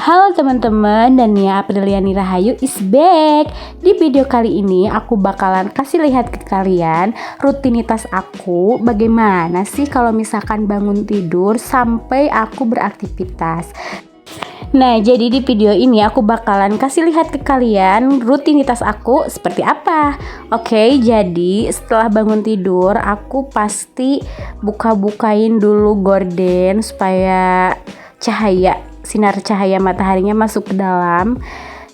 Halo teman-teman, dan ya Apriliani Rahayu is back. Di video kali ini aku bakalan kasih lihat ke kalian rutinitas aku bagaimana sih kalau misalkan bangun tidur sampai aku beraktivitas. Nah, jadi di video ini aku bakalan kasih lihat ke kalian rutinitas aku seperti apa. Oke, jadi setelah bangun tidur aku pasti buka-bukain dulu gorden supaya sinar cahaya mataharinya masuk ke dalam.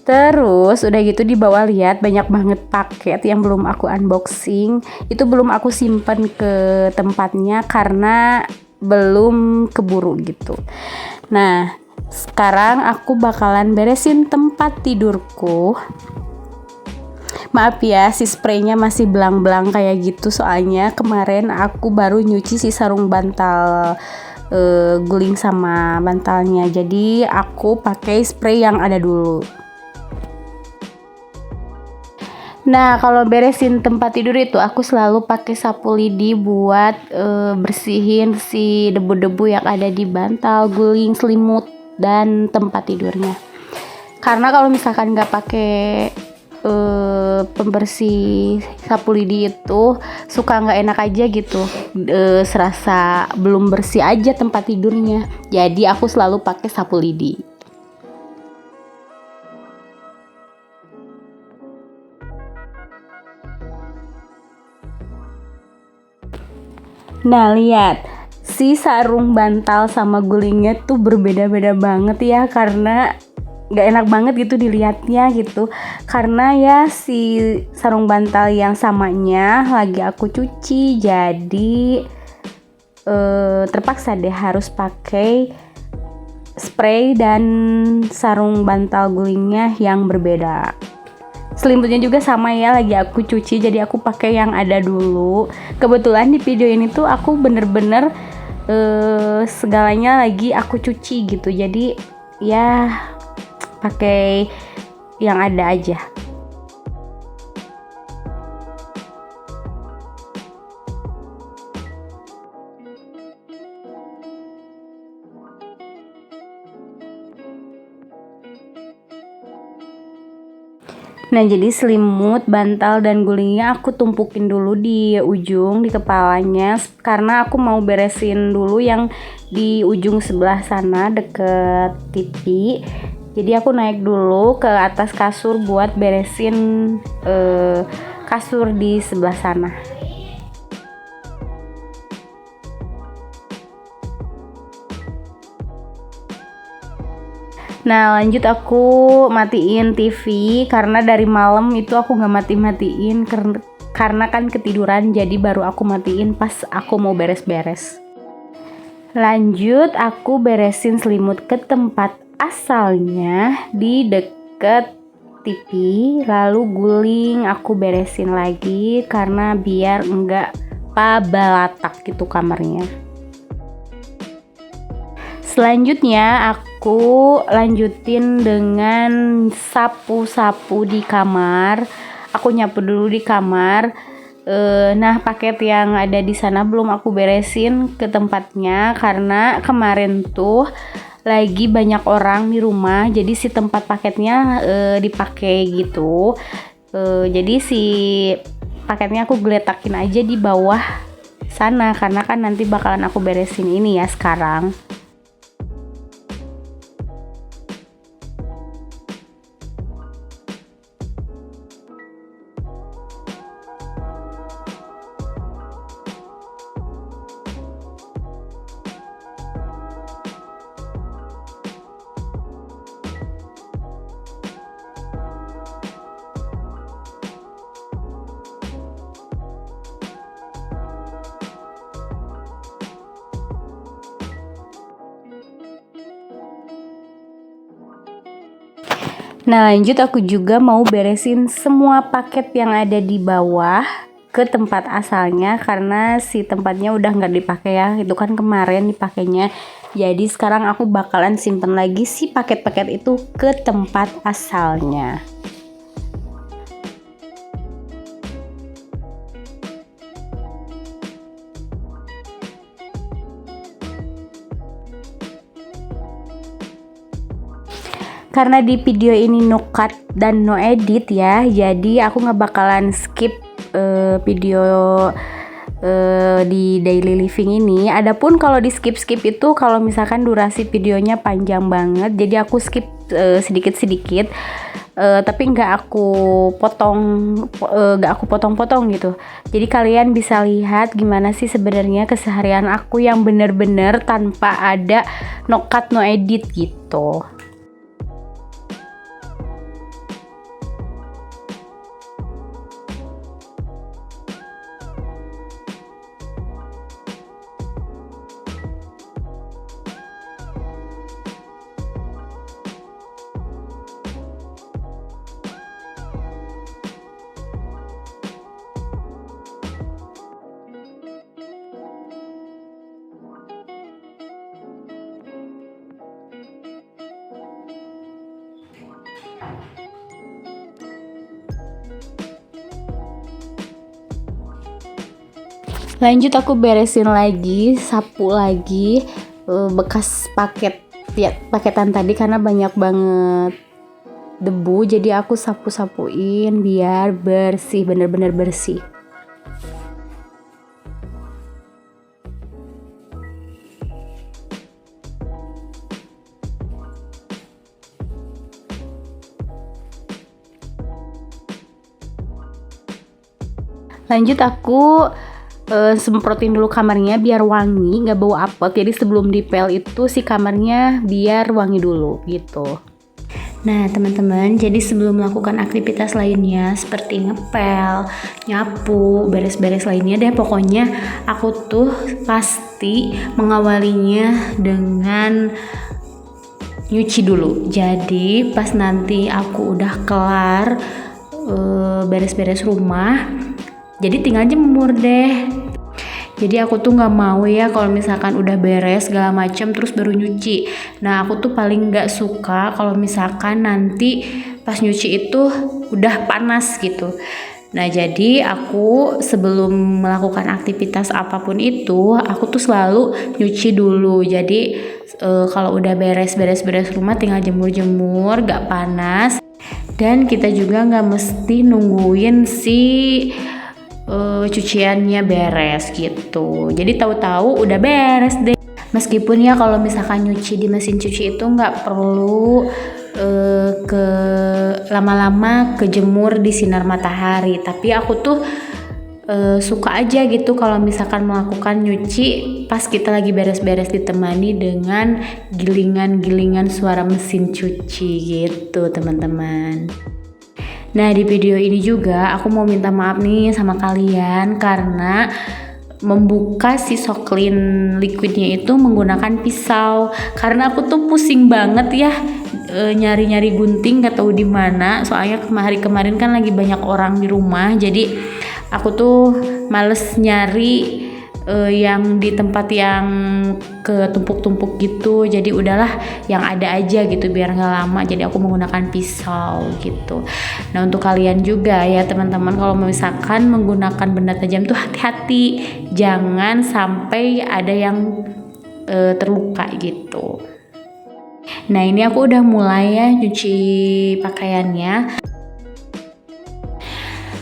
Terus udah gitu di bawah lihat banyak banget paket yang belum aku unboxing. Itu belum aku simpen ke tempatnya karena belum keburu gitu. Nah, sekarang aku bakalan beresin tempat tidurku. Maaf ya, si spraynya masih belang-belang kayak gitu soalnya kemarin aku baru nyuci si sarung bantal guling sama bantalnya. Jadi aku pakai spray yang ada dulu. Nah, kalau beresin tempat tidur itu aku selalu pakai sapu lidi buat bersihin si debu-debu yang ada di bantal, guling, selimut, dan tempat tidurnya. Karena kalau misalkan nggak pakai pembersih sapu lidi itu suka nggak enak aja gitu, serasa belum bersih aja tempat tidurnya. Jadi aku selalu pakai sapu lidi. Nah, lihat si sarung bantal sama gulingnya tuh berbeda-beda banget ya, karena gak enak banget gitu dilihatnya gitu, karena ya si sarung bantal yang samanya lagi aku cuci, jadi terpaksa deh harus pakai spray dan sarung bantal gulingnya yang berbeda. Selimutnya juga sama ya, lagi aku cuci, jadi aku pakai yang ada dulu. Kebetulan di video ini tuh aku bener-bener segalanya lagi aku cuci gitu, jadi ya pakai yang ada aja. Nah, jadi selimut, bantal, dan gulingnya aku tumpukin dulu di ujung, di kepalanya, karena aku mau beresin dulu yang di ujung sebelah sana deket TV. Jadi aku naik dulu ke atas kasur buat beresin kasur di sebelah sana. Nah, lanjut aku matiin TV karena dari malam itu aku nggak matiin karena kan ketiduran, jadi baru aku matiin pas aku mau beres-beres. Lanjut aku beresin selimut ke tempat asalnya di deket TV, lalu guling aku beresin lagi karena biar enggak pabalatak gitu kamarnya. Selanjutnya aku lanjutin dengan sapu-sapu di kamar. Aku nyapu dulu di kamar. Nah, paket yang ada di sana belum aku beresin ke tempatnya karena kemarin tuh lagi banyak orang di rumah, jadi si tempat paketnya dipakai gitu. Jadi si paketnya aku geletakin aja di bawah sana karena kan nanti bakalan aku beresin ini ya sekarang. Nah, lanjut aku juga mau beresin semua paket yang ada di bawah ke tempat asalnya karena si tempatnya udah nggak dipakai ya, itu kan kemarin dipakainya. Jadi sekarang aku bakalan simpen lagi si paket-paket itu ke tempat asalnya. Karena di video ini no cut dan no edit ya, jadi aku nggak bakalan skip video di daily living ini. Adapun kalau di skip itu kalau misalkan durasi videonya panjang banget, jadi aku skip sedikit-sedikit, tapi nggak aku potong gitu. Jadi kalian bisa lihat gimana sih sebenarnya keseharian aku yang bener-bener tanpa ada no cut no edit gitu. Lanjut aku beresin lagi, sapu lagi bekas paketan tadi karena banyak banget debu, jadi aku sapu-sapuin biar bersih, bener-bener bersih. Lanjut aku semprotin dulu kamarnya biar wangi, nggak bau apek. Jadi sebelum dipel itu si kamarnya biar wangi dulu gitu. Nah teman-teman, jadi sebelum melakukan aktivitas lainnya seperti ngepel, nyapu, beres-beres lainnya deh, pokoknya aku tuh pasti mengawalinya dengan nyuci dulu. Jadi pas nanti aku udah kelar beres-beres rumah, jadi tinggal jemur deh. Jadi aku tuh nggak mau ya kalau misalkan udah beres segala macam terus baru nyuci. Nah aku tuh paling nggak suka kalau misalkan nanti pas nyuci itu udah panas gitu. Nah jadi aku sebelum melakukan aktivitas apapun itu, aku tuh selalu nyuci dulu. Jadi kalau udah beres rumah tinggal jemur-jemur, gak panas. Dan kita juga nggak mesti nungguin si cuciannya beres gitu. Jadi tahu-tahu udah beres deh. Meskipun ya kalau misalkan nyuci di mesin cuci itu nggak perlu ke lama-lama kejemur di sinar matahari, tapi aku tuh suka aja gitu kalau misalkan melakukan nyuci pas kita lagi beres-beres ditemani dengan gilingan-gilingan suara mesin cuci gitu teman-teman. Nah di video ini juga aku mau minta maaf nih sama kalian karena membuka si Soklin liquidnya itu menggunakan pisau, karena aku tuh pusing banget ya nyari-nyari gunting gak tahu di mana. Soalnya kemarin kan lagi banyak orang di rumah, jadi aku tuh males nyari yang di tempat yang ketumpuk-tumpuk gitu. Jadi udahlah yang ada aja gitu biar nggak lama. Jadi aku menggunakan pisau gitu. Nah untuk kalian juga ya teman-teman, kalau misalkan menggunakan benda tajam tuh hati-hati, jangan sampai ada yang terluka gitu. Nah ini aku udah mulai ya cuci pakaiannya.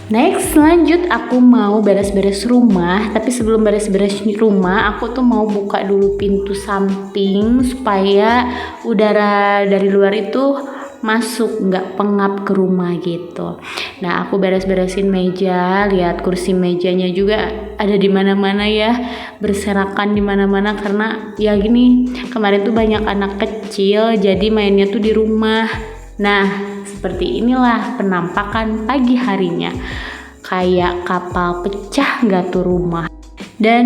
Next, lanjut aku mau beres-beres rumah. Tapi sebelum beres-beres rumah, aku tuh mau buka dulu pintu samping supaya udara dari luar itu masuk, nggak pengap ke rumah gitu. Nah, aku beres-beresin meja, lihat kursi mejanya juga ada di mana-mana ya, berserakan di mana-mana karena ya gini, kemarin tuh banyak anak kecil, jadi mainnya tuh di rumah. Nah, seperti inilah penampakan pagi harinya. Kayak kapal pecah gak tuh rumah. Dan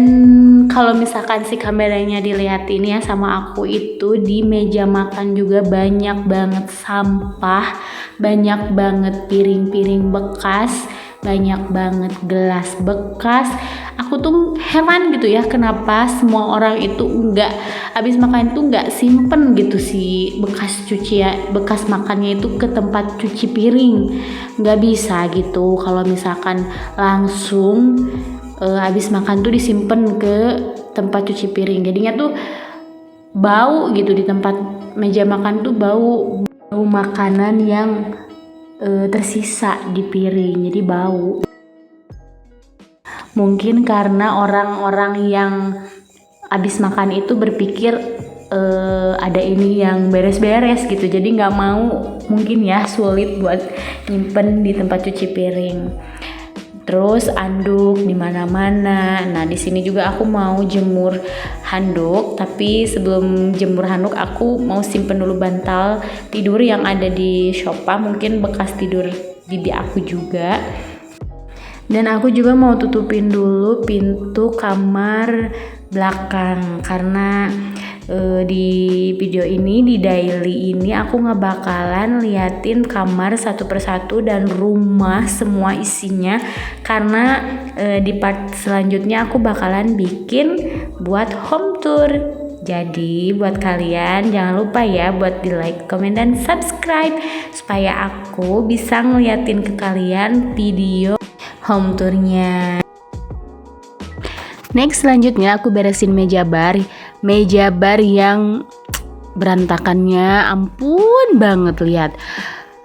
kalau misalkan si kameranya dilihatin ya sama aku, itu di meja makan juga banyak banget sampah, banyak banget piring-piring bekas, banyak banget gelas bekas. Aku tuh heran gitu ya, kenapa semua orang itu enggak habis makan itu enggak simpen gitu si bekas makannya itu ke tempat cuci piring. Enggak bisa gitu kalau misalkan langsung habis makan tuh disimpan ke tempat cuci piring. Jadinya tuh bau gitu, di tempat meja makan tuh bau. bau makanan yang tersisa di piring, jadi bau. Mungkin karena orang-orang yang habis makan itu berpikir ada ini yang beres-beres gitu, jadi nggak mau, mungkin ya sulit buat nyimpen di tempat cuci piring. Terus anduk di mana-mana. Nah, di sini juga aku mau jemur handuk, tapi sebelum jemur handuk aku mau simpen dulu bantal tidur yang ada di sofa, mungkin bekas tidur bibi aku juga. Dan aku juga mau tutupin dulu pintu kamar belakang karena di video ini, di daily ini aku nggak bakalan liatin kamar satu persatu dan rumah semua isinya, karena di part selanjutnya aku bakalan bikin buat home tour. Jadi buat kalian jangan lupa ya buat di like, komen, dan subscribe supaya aku bisa ngeliatin ke kalian video home tournya. Next, selanjutnya aku beresin meja bar yang berantakannya ampun banget, lihat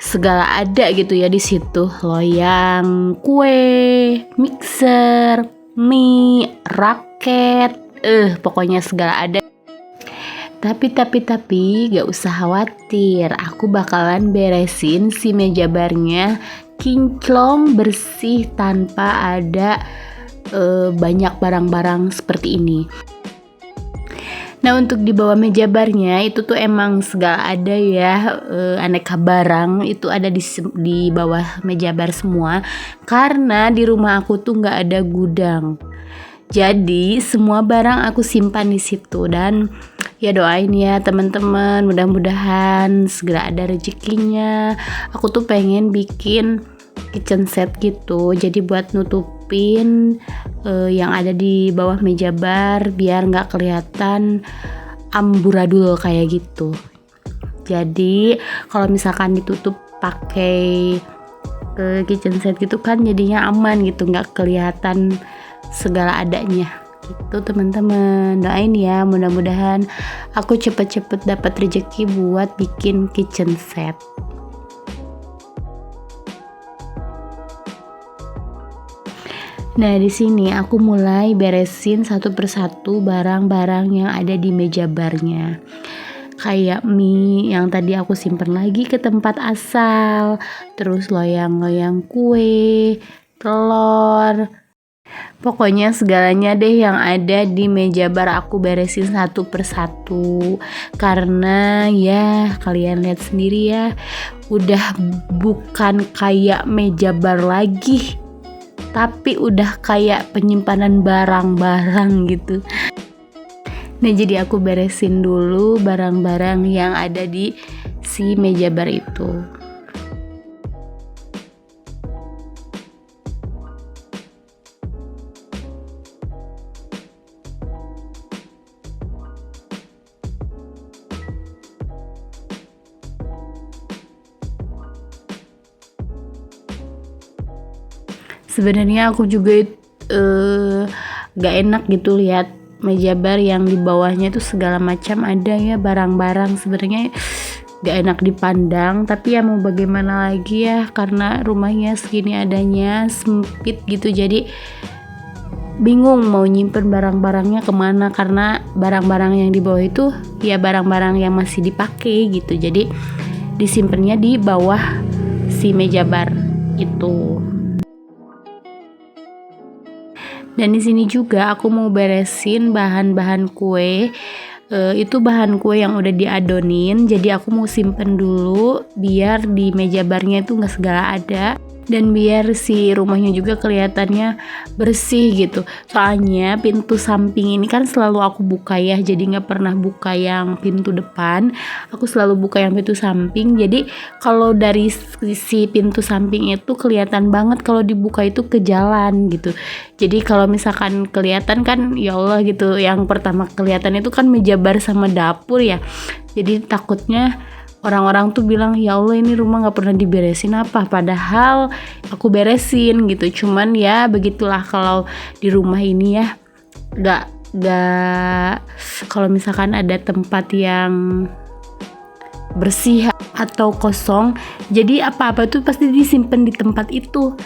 segala ada gitu ya di situ, loyang, kue, mixer, mie, raket, pokoknya segala ada. Tapi gak usah khawatir, aku bakalan beresin si meja barnya kinclong, bersih, tanpa ada banyak barang-barang seperti ini. Nah, untuk di bawah meja barnya itu tuh emang segala ada ya, aneka barang itu ada di bawah meja bar semua, karena di rumah aku tuh nggak ada gudang. Jadi semua barang aku simpan di situ, dan ya doain ya teman-teman, mudah-mudahan segera ada rezekinya. Aku tuh pengen bikin kitchen set gitu, jadi buat nutupin yang ada di bawah meja bar biar nggak kelihatan amburadul kayak gitu. Jadi kalau misalkan ditutup pakai kitchen set gitu kan jadinya aman gitu, nggak kelihatan segala adanya gitu teman-teman. Doain ya, mudah-mudahan aku cepet-cepet dapat rezeki buat bikin kitchen set. Nah, di sini aku mulai beresin satu persatu barang-barang yang ada di meja barnya. Kayak mie yang tadi aku simpen lagi ke tempat asal, terus loyang-loyang kue, telur. Pokoknya segalanya deh yang ada di meja bar aku beresin satu persatu. Karena ya kalian lihat sendiri ya, udah bukan kayak meja bar lagi, tapi udah kayak penyimpanan barang-barang gitu. Nah, jadi aku beresin dulu barang-barang yang ada di si meja bar itu. Sebenarnya aku juga gak enak gitu lihat meja bar yang di bawahnya itu segala macam ada ya barang-barang, sebenarnya gak enak dipandang, tapi ya mau bagaimana lagi ya, karena rumahnya segini adanya, sempit gitu, jadi bingung mau nyimpen barang-barangnya kemana, karena barang-barang yang di bawah itu ya barang-barang yang masih dipakai gitu, jadi disimpannya di bawah si meja bar itu. Dan di sini juga aku mau beresin bahan-bahan kue. Itu bahan kue yang udah diadonin, jadi aku mau simpen dulu biar di meja barnya itu nggak segala ada, dan biar si rumahnya juga kelihatannya bersih gitu. Soalnya pintu samping ini kan selalu aku buka ya, jadi nggak pernah buka yang pintu depan, aku selalu buka yang pintu samping. Jadi kalau dari si pintu samping itu kelihatan banget kalau dibuka itu ke jalan gitu. Jadi kalau misalkan kelihatan kan ya Allah gitu, yang pertama kelihatan itu kan meja bar sama dapur ya, jadi takutnya orang-orang tuh bilang ya Allah ini rumah nggak pernah diberesin apa, padahal aku beresin gitu. Cuman ya begitulah kalau di rumah ini ya, nggak kalau misalkan ada tempat yang bersih atau kosong, jadi apa-apa tuh pasti disimpan di tempat itu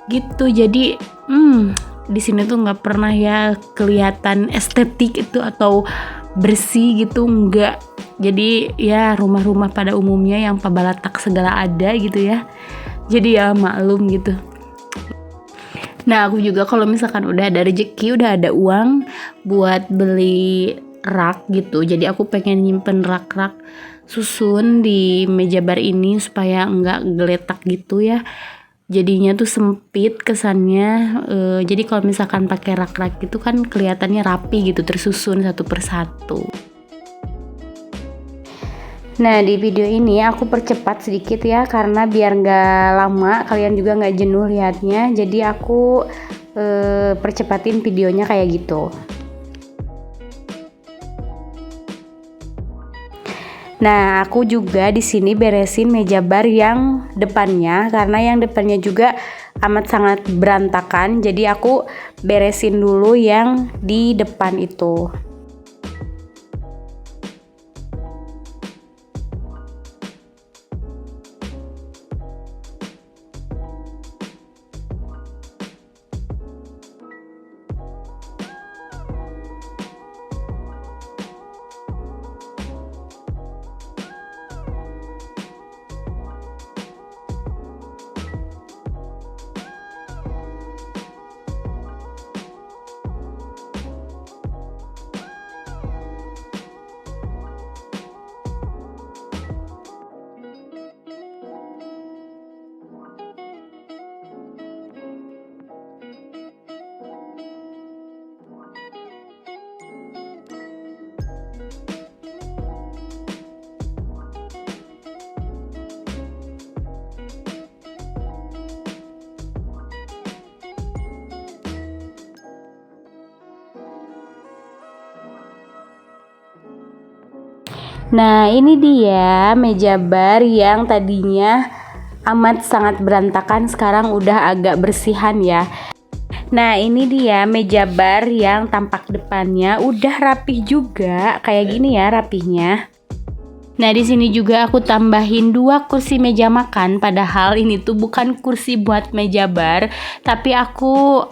gitu. Jadi di sini tuh nggak pernah ya kelihatan estetik itu atau bersih gitu, enggak. Jadi ya rumah-rumah pada umumnya yang pabalatak segala ada gitu ya, jadi ya maklum gitu. Nah aku juga kalau misalkan udah ada rezeki, udah ada uang buat beli rak gitu, jadi aku pengen nyimpen rak-rak susun di meja bar ini supaya enggak geletak gitu ya, jadinya tuh sempit kesannya. Jadi kalau misalkan pakai rak-rak gitu kan kelihatannya rapi gitu, tersusun satu persatu. Nah di video ini aku percepat sedikit ya, karena biar nggak lama kalian juga nggak jenuh lihatnya, jadi aku percepatin videonya kayak gitu. Nah, aku juga di sini beresin meja bar yang depannya, karena yang depannya juga amat sangat berantakan. Jadi aku beresin dulu yang di depan itu. Nah ini dia meja bar yang tadinya amat sangat berantakan, sekarang udah agak bersihan ya. Nah ini dia meja bar yang tampak depannya udah rapih juga, kayak gini ya rapihnya. Nah di sini juga aku tambahin 2 kursi meja makan, padahal ini tuh bukan kursi buat meja bar, tapi aku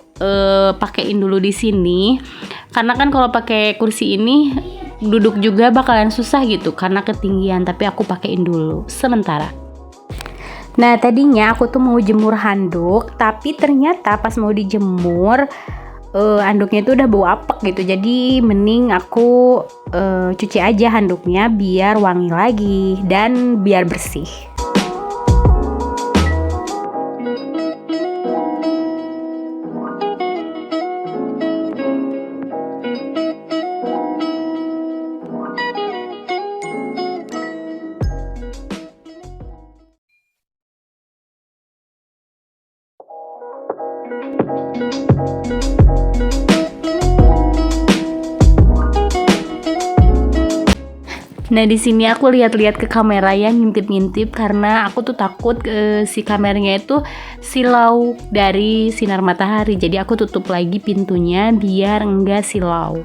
pakein dulu di sini, karena kan kalau pakai kursi ini duduk juga bakalan susah gitu karena ketinggian, tapi aku pakein dulu sementara. Nah tadinya aku tuh mau jemur handuk, tapi ternyata pas mau dijemur handuknya itu udah bau apek gitu, jadi mending aku cuci aja handuknya biar wangi lagi dan biar bersih. Nah di sini aku lihat-lihat ke kamera ya, ngintip-ngintip, karena aku tuh takut si kameranya itu silau dari sinar matahari. Jadi aku tutup lagi pintunya biar enggak silau.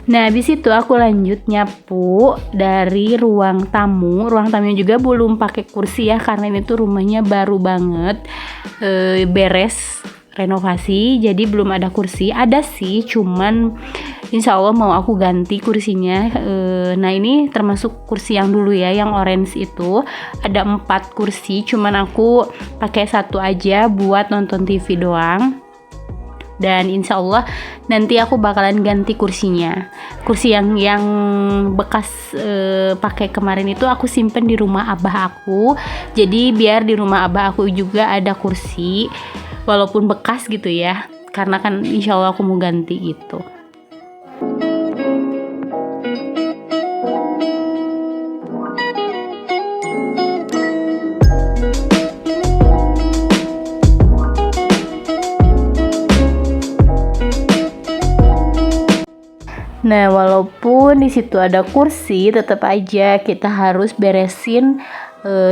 Nah habis itu aku lanjut nyapu dari ruang tamu. Ruang tamunya juga belum pakai kursi ya, karena ini tuh rumahnya baru banget beres renovasi, jadi belum ada kursi. Ada sih, cuman insya Allah mau aku ganti kursinya. Nah ini termasuk kursi yang dulu ya, yang orange itu ada 4 kursi, cuman aku pakai 1 aja buat nonton TV doang. Dan insya Allah nanti aku bakalan ganti kursinya. Kursi yang bekas pakai kemarin itu aku simpen di rumah abah aku. Jadi biar di rumah abah aku juga ada kursi, walaupun bekas gitu ya, karena kan insya Allah aku mau ganti gitu. Nah, walaupun di situ ada kursi, tetap aja kita harus beresin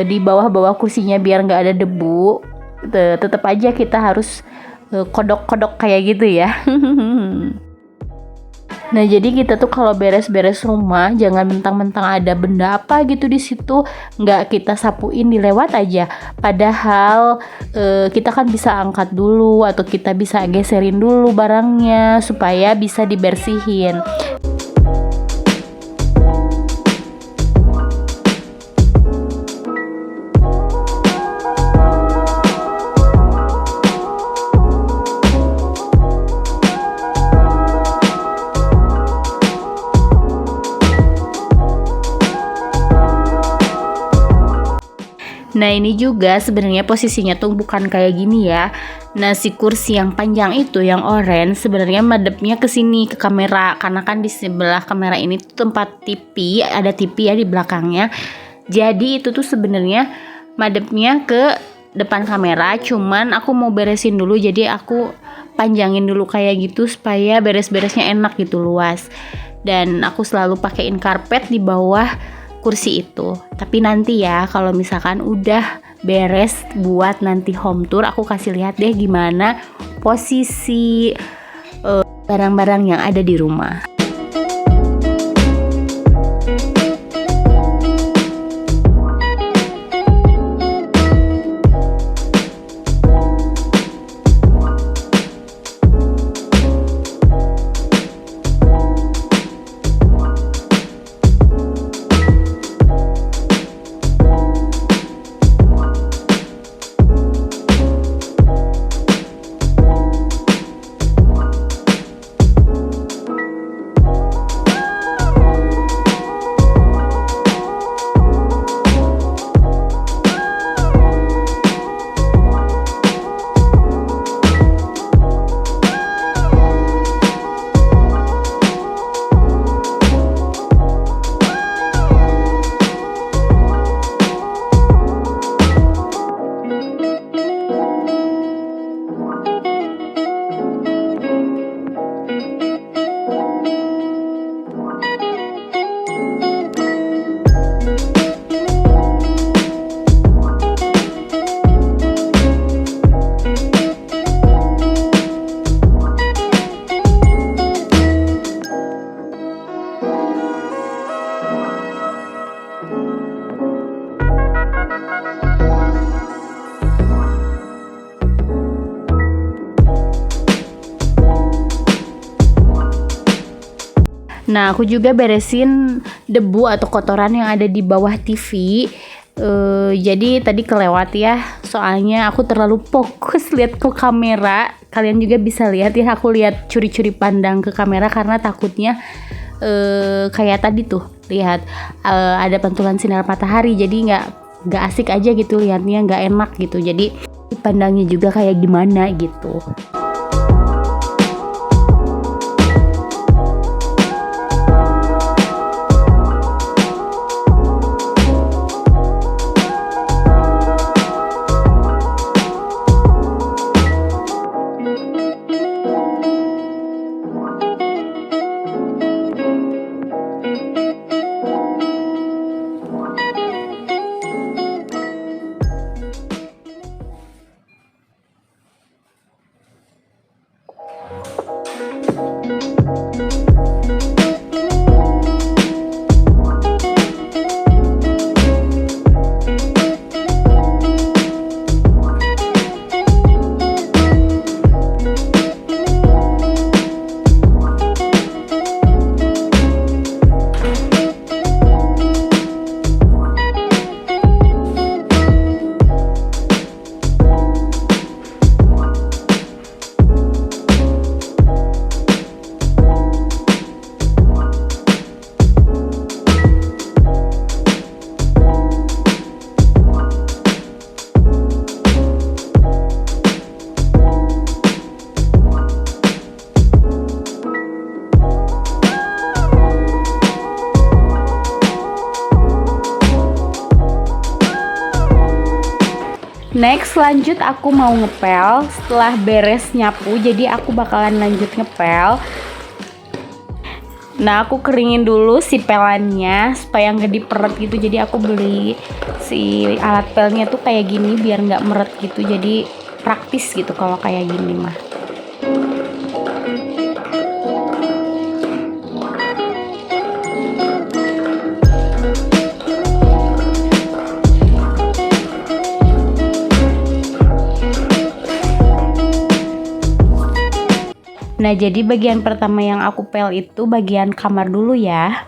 di bawah-bawah kursinya biar nggak ada debu. Tetap aja kita harus kodok-kodok kayak gitu ya. Nah, jadi kita tuh kalau beres-beres rumah jangan mentang-mentang ada benda apa gitu di situ nggak kita sapuin dilewat aja. Padahal kita kan bisa angkat dulu atau kita bisa geserin dulu barangnya supaya bisa dibersihin. Nah, ini juga sebenarnya posisinya tuh bukan kayak gini ya. Nah, si kursi yang panjang itu yang orange sebenarnya madepnya ke sini ke kamera, karena kan di sebelah kamera ini tuh tempat TV, ada TV ya di belakangnya. Jadi itu tuh sebenarnya madepnya ke depan kamera, cuman aku mau beresin dulu jadi aku panjangin dulu kayak gitu supaya beres-beresnya enak gitu, luas. Dan aku selalu pakein karpet di bawah kursi itu. Tapi nanti ya kalau misalkan udah beres buat nanti home tour, aku kasih lihat deh gimana posisi barang-barang yang ada di rumah. Nah, aku juga beresin debu atau kotoran yang ada di bawah TV. Jadi tadi kelewat ya, soalnya aku terlalu fokus lihat ke kamera. Kalian juga bisa lihat ya, aku lihat curi-curi pandang ke kamera karena takutnya kayak tadi tuh, lihat ada pantulan sinar matahari. Jadi nggak asik aja gitu lihatnya, nggak enak gitu. Jadi pandangnya juga kayak gimana gitu. Next lanjut aku mau ngepel. Setelah beres nyapu, jadi aku bakalan lanjut ngepel. Nah, aku keringin dulu si pelannya supaya nggak diperet gitu. Jadi aku beli si alat pelnya tuh kayak gini biar nggak meret gitu. Jadi praktis gitu kalau kayak gini mah. Nah, jadi bagian pertama yang aku pel itu bagian kamar dulu ya.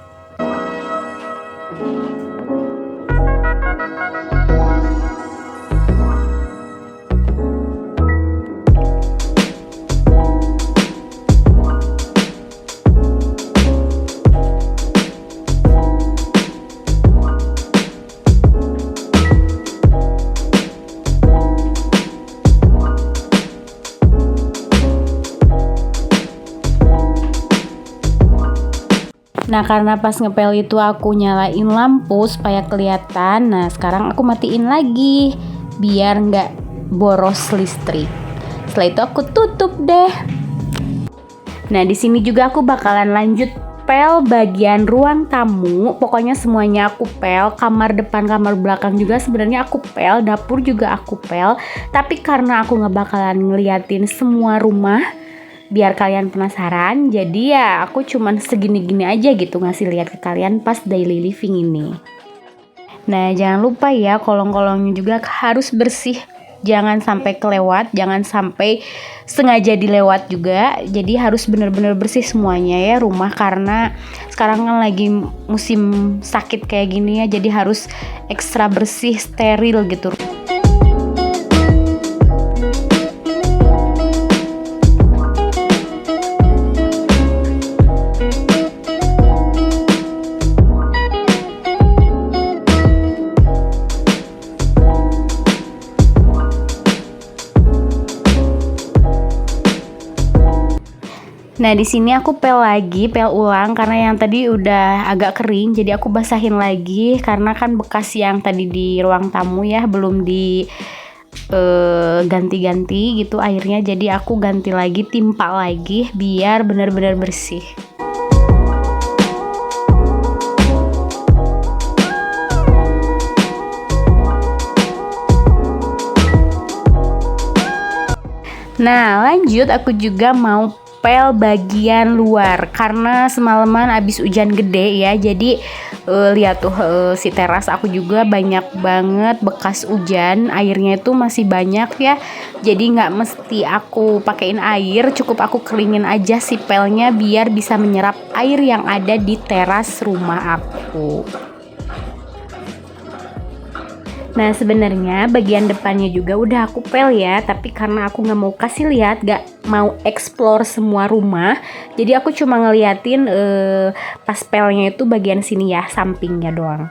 Nah, karena pas ngepel itu aku nyalain lampu supaya kelihatan. Nah, sekarang aku matiin lagi biar nggak boros listrik. Setelah itu aku tutup deh. Nah, di sini juga aku bakalan lanjut pel bagian ruang tamu. Pokoknya semuanya aku pel, kamar depan, kamar belakang juga sebenarnya aku pel, dapur juga aku pel. Tapi karena aku nggak bakalan ngeliatin semua rumah, biar kalian penasaran, jadi ya aku cuman segini-gini aja gitu ngasih lihat ke kalian pas daily living ini. Nah, jangan lupa ya kolong-kolongnya juga harus bersih, jangan sampai kelewat, jangan sampai sengaja dilewat juga. Jadi harus bener-bener bersih semuanya ya rumah, karena sekarang kan lagi musim sakit kayak gini ya, jadi harus ekstra bersih, steril gitu. Nah, di sini aku pel lagi, pel ulang karena yang tadi udah agak kering, jadi aku basahin lagi karena kan bekas yang tadi di ruang tamu ya belum di ganti-ganti gitu airnya, jadi aku ganti lagi, timpa lagi biar benar-benar bersih. Nah, lanjut aku juga mau pel bagian luar karena semalaman abis hujan gede ya, jadi lihat tuh si teras aku juga banyak banget bekas hujan, airnya itu masih banyak ya, jadi nggak mesti aku pakein air, cukup aku keringin aja si pelnya biar bisa menyerap air yang ada di teras rumah aku. Nah, sebenarnya bagian depannya juga udah aku pel ya, tapi karena aku nggak mau kasih lihat, nggak mau explore semua rumah, jadi aku cuma ngeliatin pas pelnya itu bagian sini ya, sampingnya doang.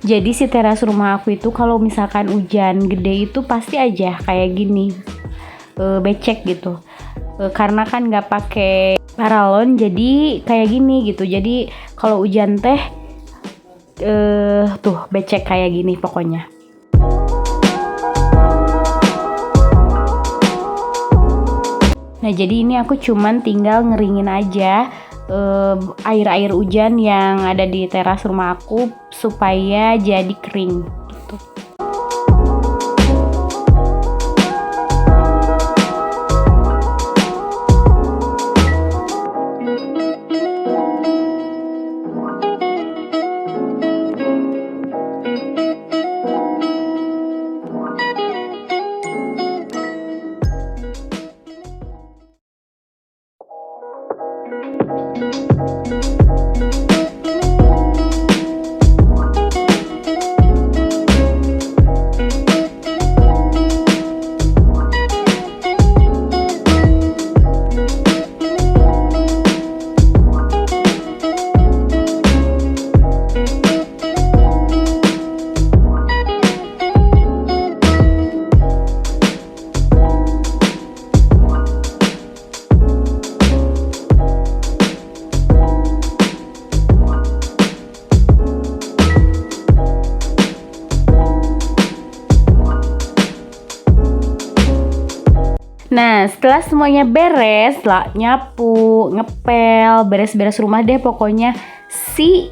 Jadi si teras rumah aku itu kalau misalkan hujan gede itu pasti aja kayak gini, becek gitu. Karena kan nggak pakai paralon, jadi kayak gini gitu. Jadi kalau hujan teh tuh becek kayak gini pokoknya. Nah, jadi ini aku cuman tinggal ngeringin aja air-air hujan yang ada di teras rumah aku supaya jadi kering gitu. Nah, setelah semuanya beres, lah nyapu, ngepel, beres-beres rumah deh pokoknya, si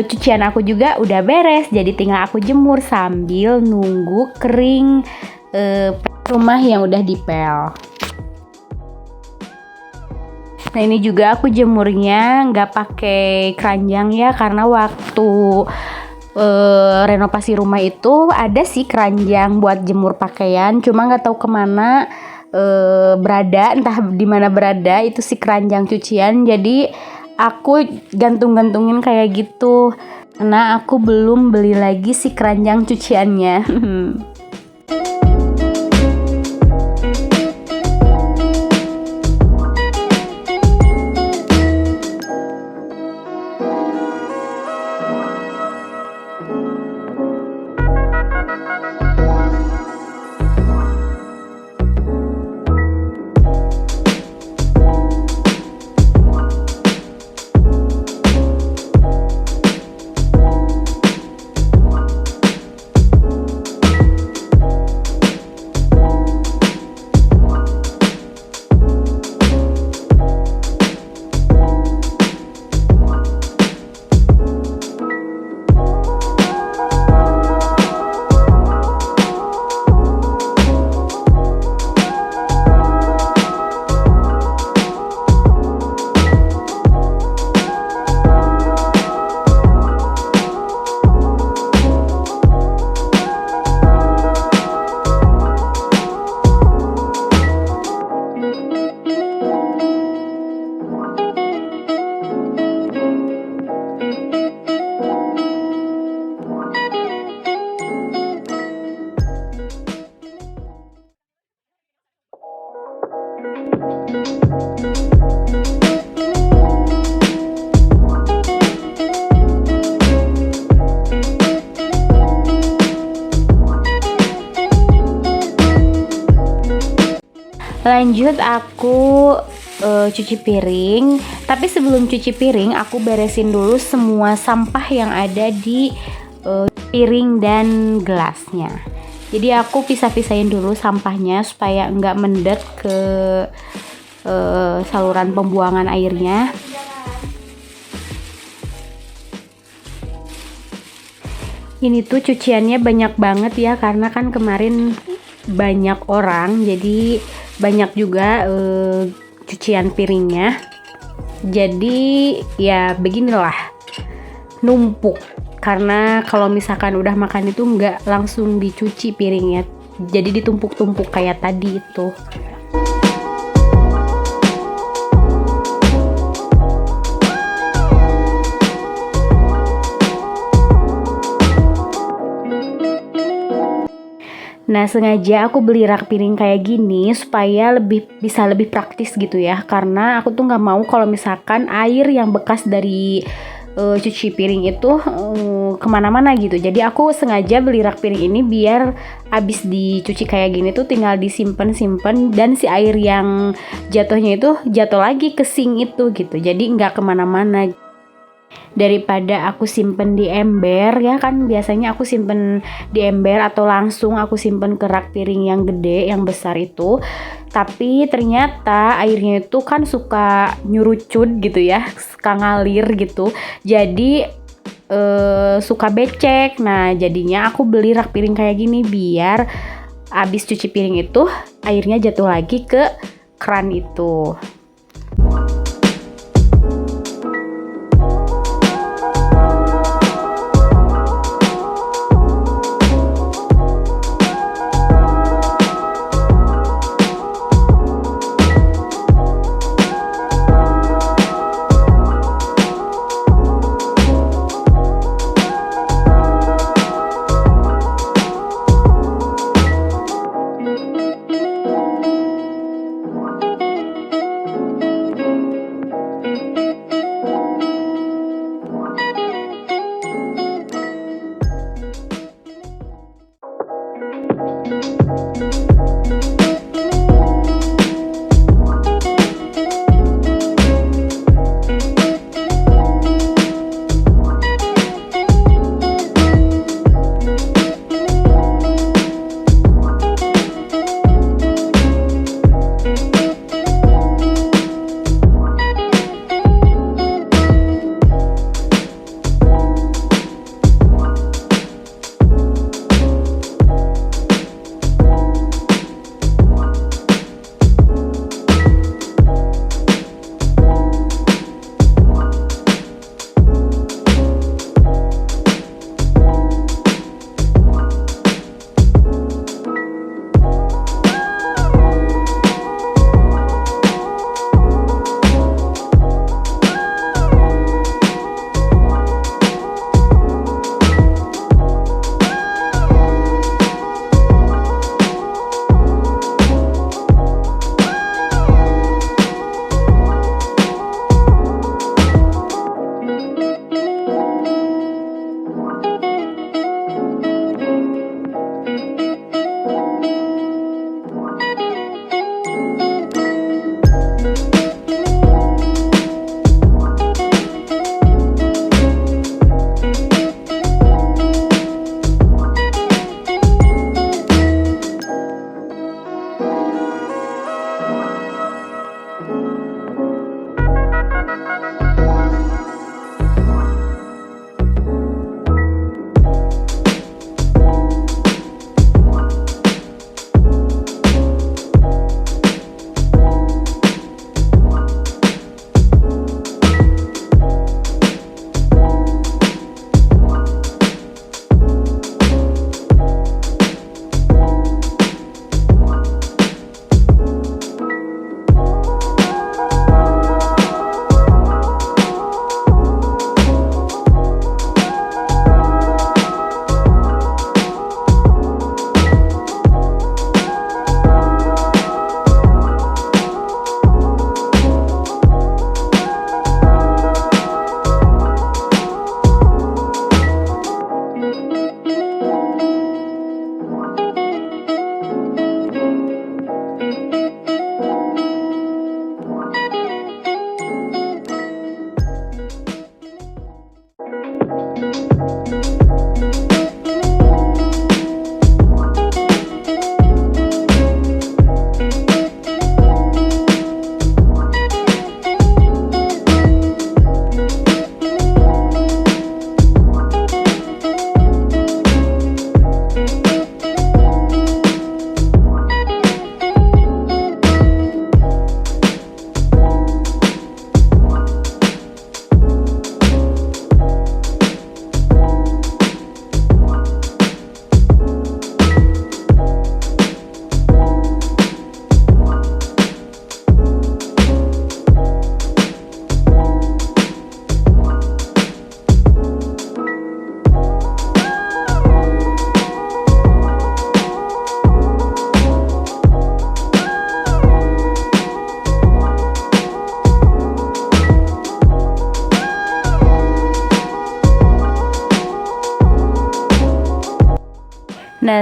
cucian aku juga udah beres. Jadi tinggal aku jemur sambil nunggu kering rumah yang udah dipel. Nah, ini juga aku jemurnya nggak pakai keranjang ya, karena waktu renovasi rumah itu ada sih keranjang buat jemur pakaian, cuma nggak tahu kemana berada, entah di mana berada itu si keranjang cucian. Jadi aku gantung-gantungin kayak gitu, karena aku belum beli lagi si keranjang cuciannya. Lanjut aku cuci piring. Tapi sebelum cuci piring, aku beresin dulu semua sampah yang ada di piring dan gelasnya. Jadi aku pisah-pisahin dulu sampahnya supaya enggak mendet ke saluran pembuangan airnya. Ini tuh cuciannya banyak banget ya, karena kan kemarin banyak orang, jadi banyak juga cucian piringnya. Jadi ya beginilah, numpuk. Karena kalau misalkan udah makan itu nggak langsung dicuci piringnya, jadi ditumpuk-tumpuk kayak tadi itu. Nah, sengaja aku beli rak piring kayak gini supaya bisa lebih praktis gitu ya, karena aku tuh nggak mau kalau misalkan air yang bekas dari cuci piring itu kemana-mana gitu. Jadi aku sengaja beli rak piring ini biar abis dicuci kayak gini tuh tinggal disimpan dan si air yang jatuhnya itu jatuh lagi ke sink itu gitu. Jadi nggak kemana-mana. Daripada aku simpen di ember ya kan, biasanya aku simpen di ember atau langsung aku simpen ke rak piring yang gede, yang besar itu. Tapi ternyata airnya itu kan suka nyurucut gitu ya, suka ngalir gitu. Jadi suka becek. Nah, jadinya aku beli rak piring kayak gini biar abis cuci piring itu airnya jatuh lagi ke keran itu.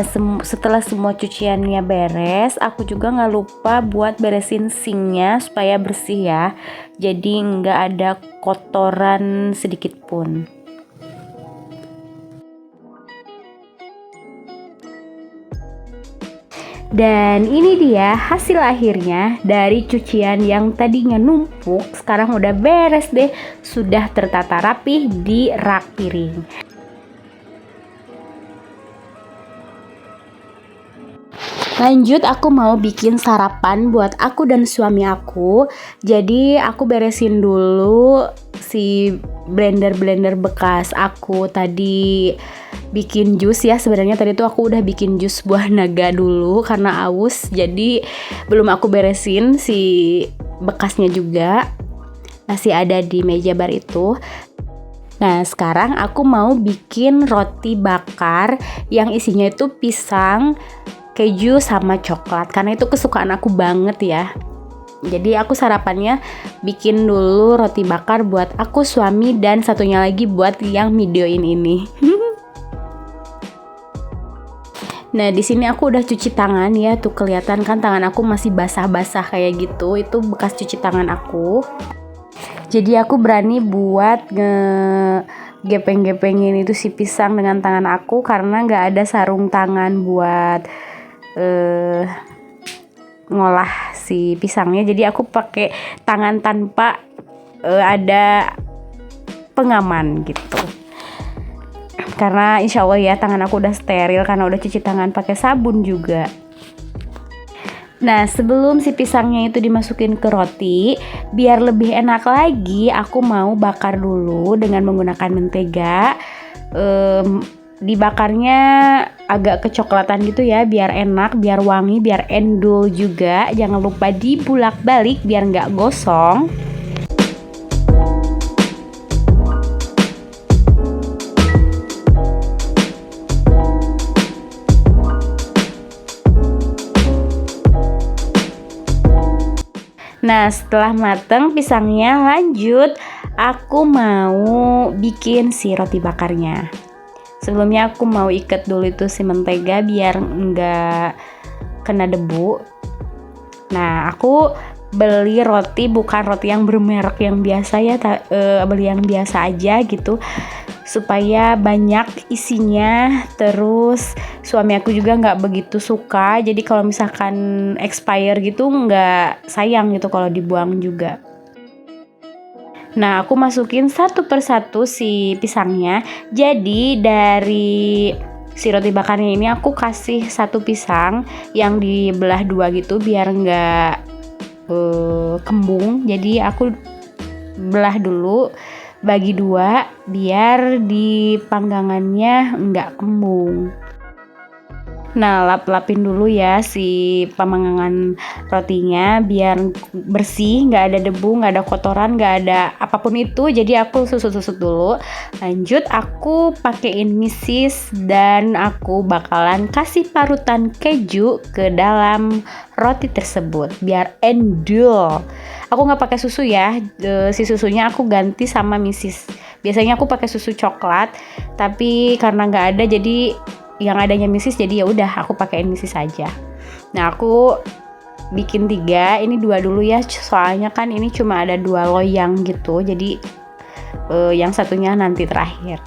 Nah, setelah semua cuciannya beres, aku juga nggak lupa buat beresin sinknya supaya bersih ya. Jadi nggak ada kotoran sedikit pun. Dan ini dia hasil akhirnya dari cucian yang tadinya numpuk, sekarang udah beres deh, sudah tertata rapih di rak piring. Lanjut, aku mau bikin sarapan buat aku dan suami aku. Jadi aku beresin dulu si blender bekas aku tadi bikin jus ya. Sebenarnya tadi tuh aku udah bikin jus buah naga dulu karena aus. Jadi belum aku beresin si bekasnya juga. Masih ada di meja bar itu. Nah, sekarang aku mau bikin roti bakar yang isinya itu pisang, keju sama coklat karena itu kesukaan aku banget ya. Jadi aku sarapannya bikin dulu roti bakar buat aku, suami, dan satunya lagi buat yang videoin ini. Nah, di sini aku udah cuci tangan ya, tuh kelihatan kan tangan aku masih basah-basah kayak gitu. Itu bekas cuci tangan aku. Jadi aku berani buat gepeng-gepengin itu si pisang dengan tangan aku karena nggak ada sarung tangan buat ngolah si pisangnya. Jadi aku pakai tangan tanpa ada pengaman gitu. Karena insya Allah ya tangan aku udah steril karena udah cuci tangan pakai sabun juga. Nah, sebelum si pisangnya itu dimasukin ke roti, biar lebih enak lagi, aku mau bakar dulu dengan menggunakan mentega. Dibakarnya agak kecoklatan gitu ya, biar enak, biar wangi, biar endul juga. Jangan lupa dibulak-balik biar nggak gosong. Nah, setelah mateng pisangnya, lanjut aku mau bikin si roti bakarnya. Sebelumnya aku mau ikat dulu itu si mentega biar nggak kena debu. Nah, aku beli roti bukan roti yang bermerek yang biasa ya, beli yang biasa aja gitu supaya banyak isinya. Terus suami aku juga nggak begitu suka, jadi kalau misalkan expire gitu nggak sayang gitu kalau dibuang juga. Nah, aku masukin satu persatu si pisangnya. Jadi dari si roti bakarnya ini aku kasih satu pisang yang dibelah dua gitu biar nggak kembung. Jadi aku belah dulu, bagi dua biar di panggangannya nggak kembung. Nah, lap-lapin dulu ya si pemanggangan rotinya biar bersih, nggak ada debu, nggak ada kotoran, nggak ada apapun itu. Jadi aku susut-susut dulu. Lanjut aku pakein misis dan aku bakalan kasih parutan keju ke dalam roti tersebut biar endul. Aku nggak pakai susu ya, si susunya aku ganti sama misis. Biasanya aku pakai susu coklat, tapi karena nggak ada jadi yang adanya misis, jadi ya udah aku pakein misis aja. Nah, aku bikin 3, ini 2 dulu ya, soalnya kan ini cuma ada 2 loyang gitu, jadi yang satunya nanti terakhir.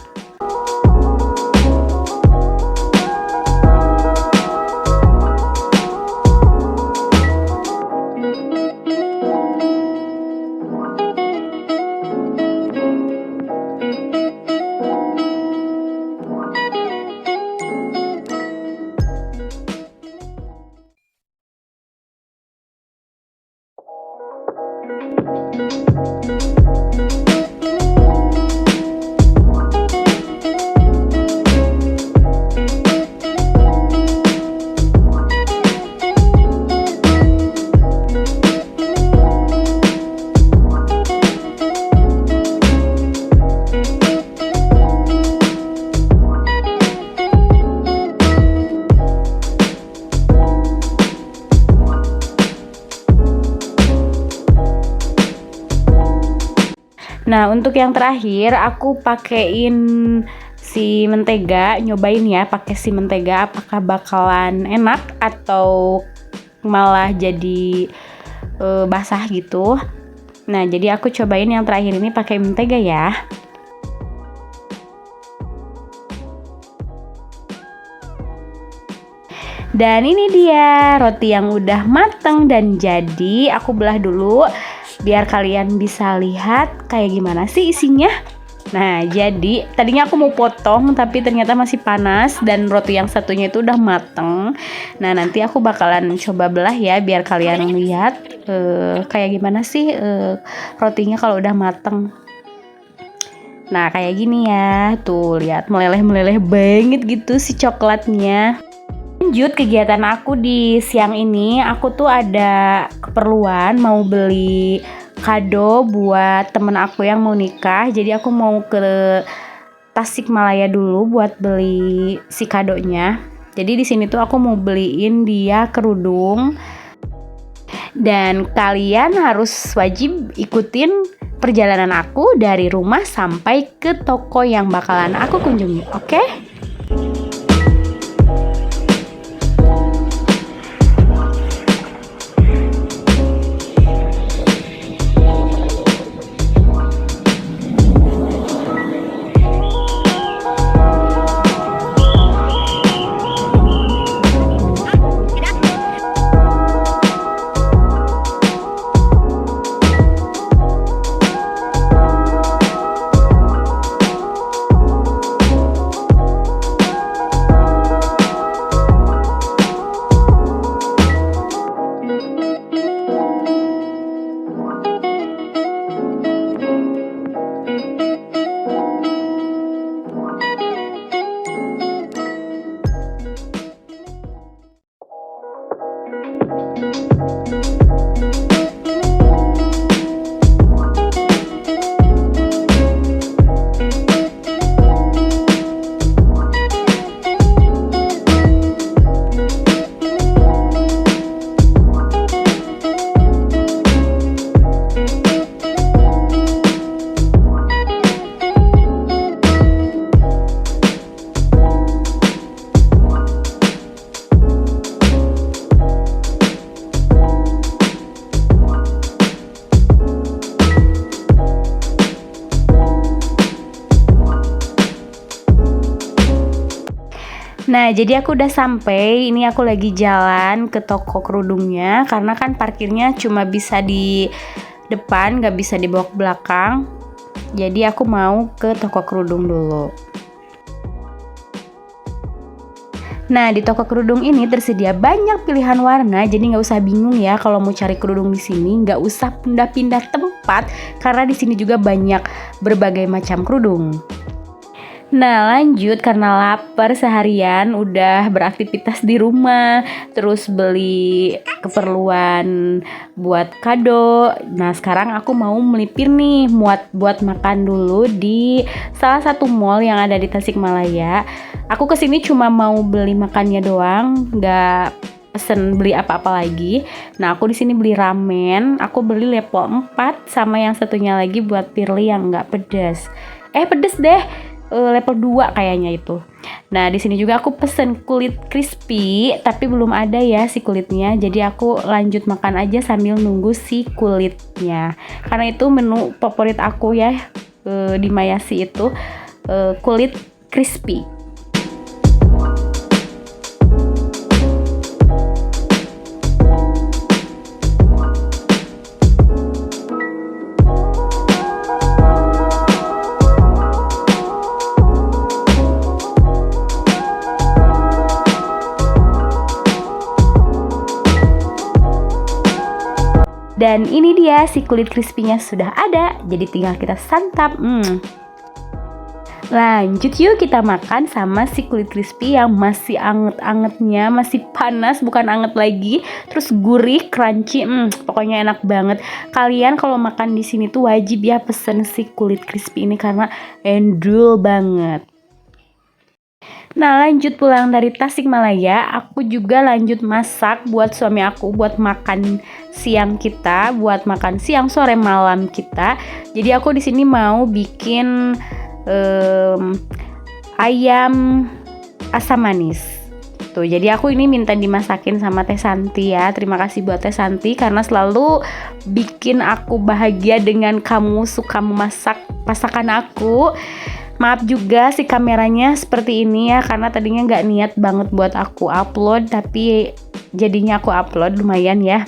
Nah, untuk yang terakhir aku pakein si mentega, nyobain ya pakai si mentega apakah bakalan enak atau malah jadi basah gitu. Nah, jadi aku cobain yang terakhir ini pakai mentega ya. Dan ini dia roti yang udah mateng dan jadi. Aku belah dulu biar kalian bisa lihat kayak gimana sih isinya. Nah, jadi tadinya aku mau potong tapi ternyata masih panas dan roti yang satunya itu udah mateng. Nah, nanti aku bakalan coba belah ya biar kalian lihat kayak gimana sih rotinya kalau udah mateng. Nah, kayak gini ya. Tuh, lihat meleleh-meleleh banget gitu si coklatnya. Lanjut kegiatan aku di siang ini, aku tuh ada keperluan mau beli kado buat temen aku yang mau nikah. Jadi aku mau ke Tasikmalaya dulu buat beli si kadonya. Jadi di sini tuh aku mau beliin dia kerudung. Dan kalian harus wajib ikutin perjalanan aku dari rumah sampai ke toko yang bakalan aku kunjungi, oke? Nah, jadi aku udah sampai. Ini aku lagi jalan ke toko kerudungnya karena kan parkirnya cuma bisa di depan, nggak bisa di belakang. Jadi aku mau ke toko kerudung dulu. Nah, di toko kerudung ini tersedia banyak pilihan warna, jadi nggak usah bingung ya kalau mau cari kerudung di sini, nggak usah pindah-pindah tempat karena di sini juga banyak berbagai macam kerudung. Nah, lanjut karena lapar seharian udah beraktivitas di rumah, terus beli keperluan buat kado. Nah, sekarang aku mau melipir nih buat makan dulu di salah satu mall yang ada di Tasikmalaya. Aku kesini cuma mau beli makannya doang, nggak pesen beli apa-apa lagi. Nah, aku di sini beli ramen. Aku beli level 4 sama yang satunya lagi buat Pirli yang nggak pedas. Pedes deh. Level 2 kayaknya itu. Nah, di sini juga aku pesen kulit crispy, tapi belum ada ya si kulitnya. Jadi aku lanjut makan aja sambil nunggu si kulitnya. Karena itu menu favorit aku ya di Mayasi itu kulit crispy. Dan ini dia si kulit crispy-nya sudah ada, jadi tinggal kita santap. Lanjut yuk kita makan sama si kulit crispy yang masih anget-angetnya, masih panas, bukan anget lagi. Terus gurih, crunchy, pokoknya enak banget. Kalian kalau makan di sini tuh wajib ya pesen si kulit crispy ini karena endul banget. Nah, lanjut pulang dari Tasikmalaya, aku juga lanjut masak buat suami aku buat makan siang kita, buat makan siang, sore, malam kita. Jadi aku di sini mau bikin ayam asam manis. Tuh, jadi aku ini minta dimasakin sama Teh Santi ya. Terima kasih buat Teh Santi karena selalu bikin aku bahagia dengan kamu suka memasak masakan aku. Maaf juga si kameranya seperti ini ya, karena tadinya nggak niat banget buat aku upload, tapi jadinya aku upload lumayan ya.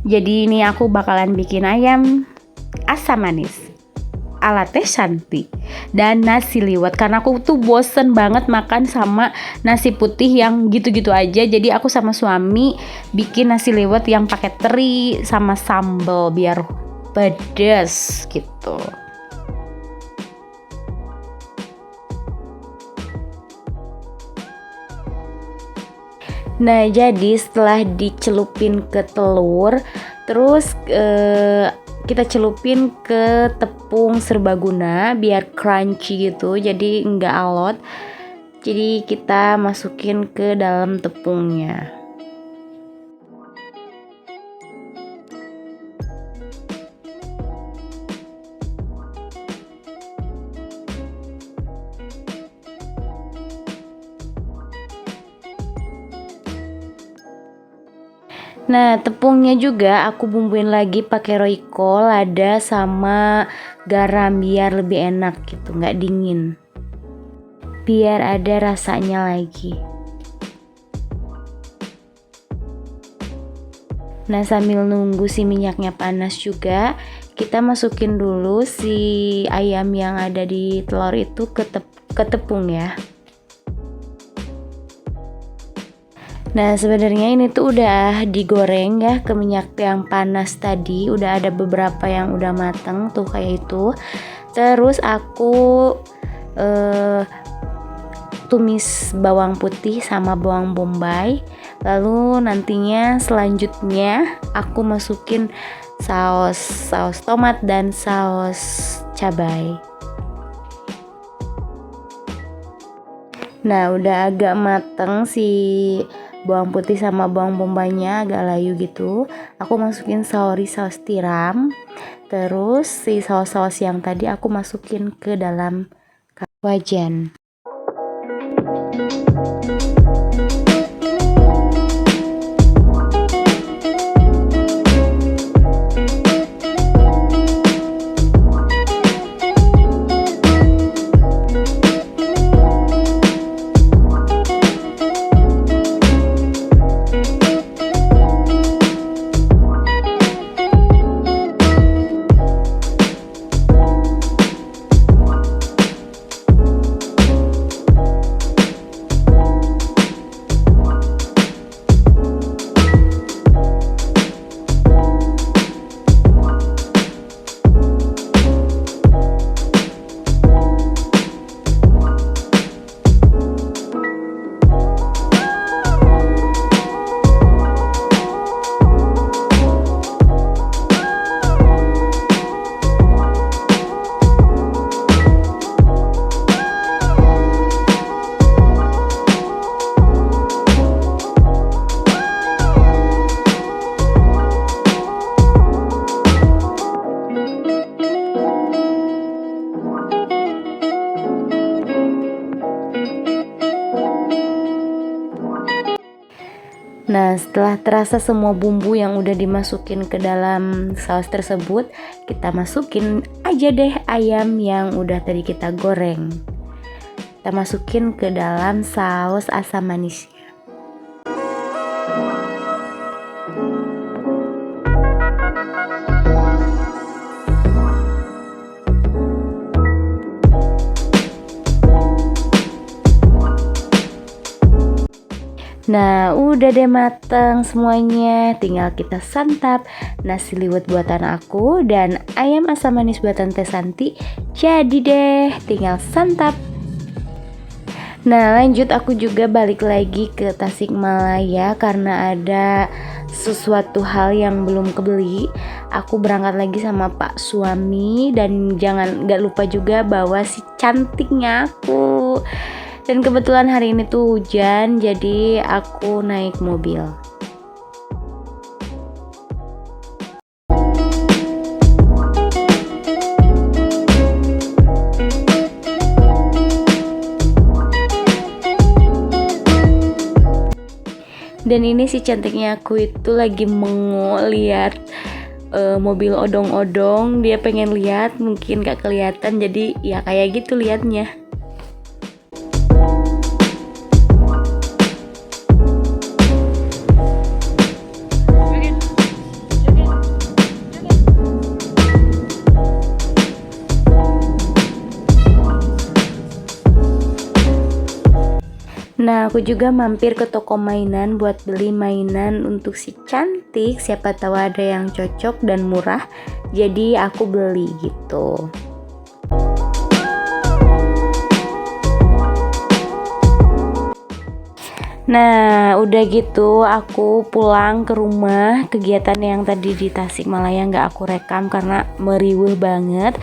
Jadi ini aku bakalan bikin ayam asam manis ala Teh Santi dan nasi liwet karena aku tuh bosen banget makan sama nasi putih yang gitu-gitu aja. Jadi aku sama suami bikin nasi liwet yang pakai teri sama sambal biar pedes gitu. Nah, jadi setelah dicelupin ke telur, terus kita celupin ke tepung serbaguna biar crunchy gitu, jadi enggak alot. Jadi kita masukin ke dalam tepungnya. Nah, tepungnya juga aku bumbuin lagi pakai Royco, lada sama garam biar lebih enak gitu, nggak dingin. Biar ada rasanya lagi. Nah, sambil nunggu si minyaknya panas juga, kita masukin dulu si ayam yang ada di telur itu ke tepung ya. Nah, sebenarnya ini tuh udah digoreng ya ke minyak yang panas tadi. Udah ada beberapa yang udah mateng tuh kayak itu. Terus aku tumis bawang putih sama bawang bombay. Lalu nantinya selanjutnya aku masukin saus tomat dan saus cabai. Nah, udah agak mateng si bawang putih sama bawang bombaynya, agak layu gitu. Aku masukin saus tiram. Terus si saus-saus yang tadi aku masukin ke dalam wajan. Nah, setelah terasa semua bumbu yang udah dimasukin ke dalam saus tersebut, kita masukin aja deh ayam yang udah tadi kita goreng. Kita masukin ke dalam saus asam manisnya. Nah, udah deh mateng semuanya. Tinggal kita santap nasi liwet buatan aku dan ayam asam manis buatan Teh Santi. Jadi deh, tinggal santap. Nah, lanjut aku juga balik lagi ke Tasikmalaya karena ada sesuatu hal yang belum kebeli. Aku berangkat lagi sama Pak suami dan gak lupa juga bawa si cantiknya aku. Dan kebetulan hari ini tuh hujan, jadi aku naik mobil. Dan ini si cantiknya aku itu lagi lihat mobil odong-odong. Dia pengen lihat, mungkin gak kelihatan, jadi ya kayak gitu liatnya. Nah, aku juga mampir ke toko mainan buat beli mainan untuk si cantik. Siapa tahu ada yang cocok dan murah, jadi aku beli gitu. Nah, udah gitu aku pulang ke rumah. Kegiatan yang tadi di Tasikmalaya nggak aku rekam karena meriweuh banget.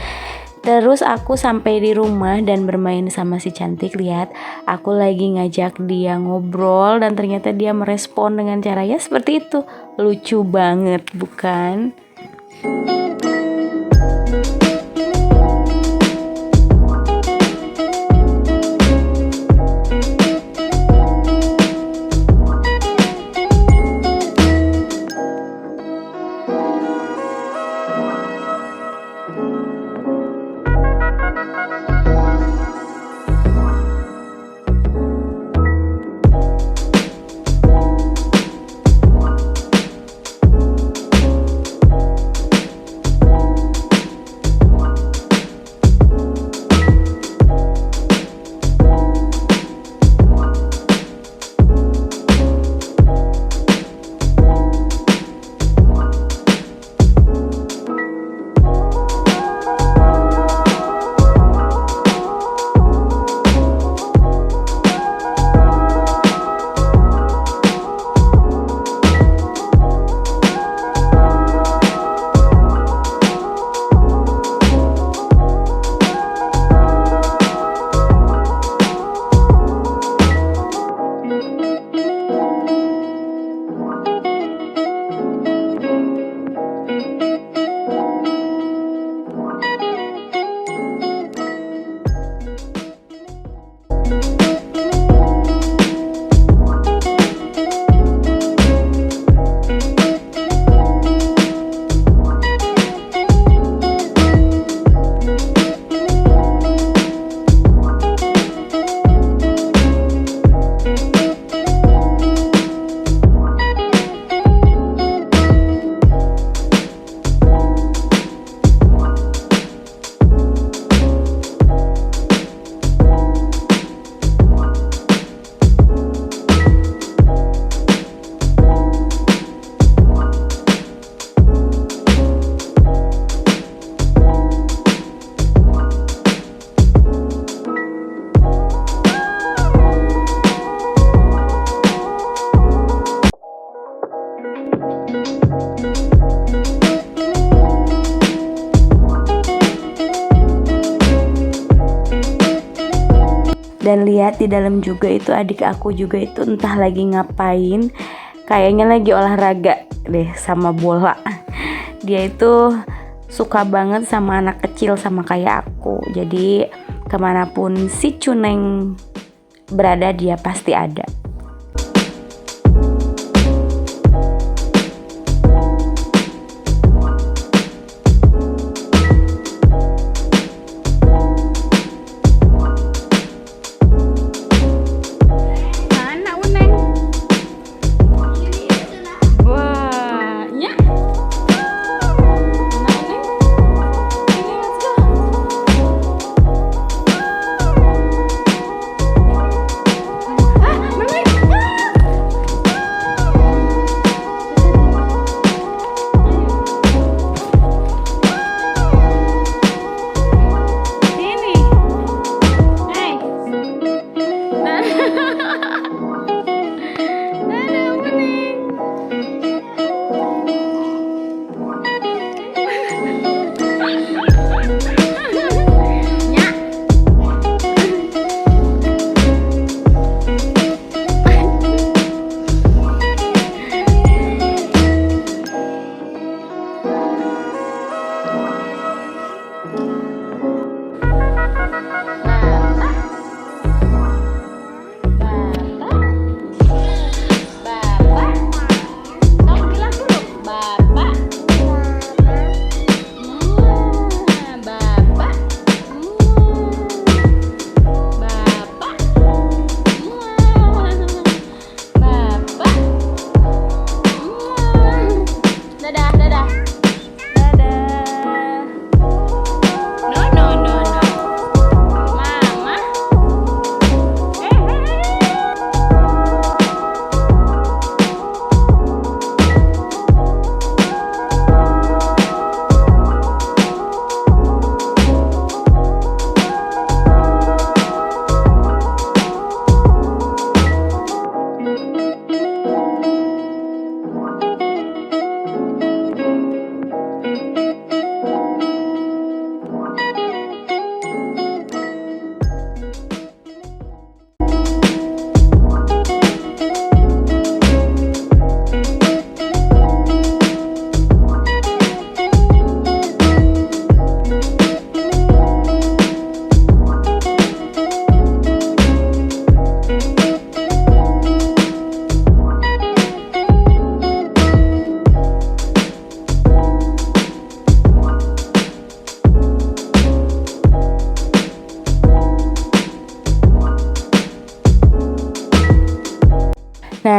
Terus aku sampai di rumah dan bermain sama si cantik. Lihat, aku lagi ngajak dia ngobrol dan ternyata dia merespon dengan cara ya seperti itu. Lucu banget, bukan? Dan lihat di dalam juga itu adik aku juga itu entah lagi ngapain, kayaknya lagi olahraga deh sama bola. Dia itu suka banget sama anak kecil sama kayak aku, jadi kemanapun si Cuneng berada dia pasti ada.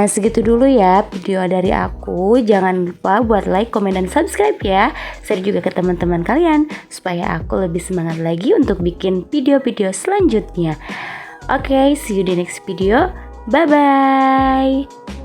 Nah, segitu dulu ya video dari aku. Jangan lupa buat like, komen, dan subscribe ya. Share juga ke teman-teman kalian supaya aku lebih semangat lagi untuk bikin video-video selanjutnya. Oke, see you di next video. Bye-bye.